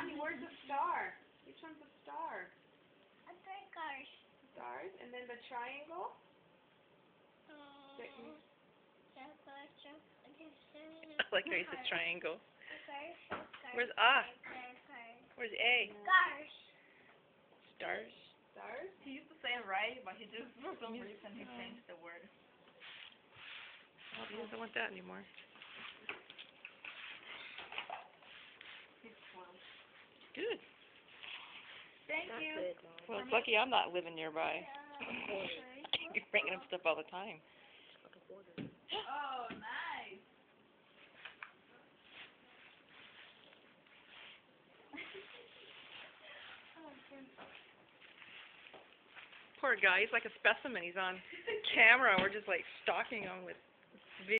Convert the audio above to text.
Mommy, where's the star? Which one's the star? Cars. Stars, and then the triangle. I like how he says triangle. Where's A? Where's A? Cars. Stars? Stars. He used to say it right, but he just, for some reason, he changed the word. Oh, he doesn't want that anymore. He's 12. Good. Thank you. Well, it's lucky I'm not living nearby. You're bringing him stuff all the time. Oh, nice. Poor guy, he's like a specimen. He's on camera. We're just like stalking him with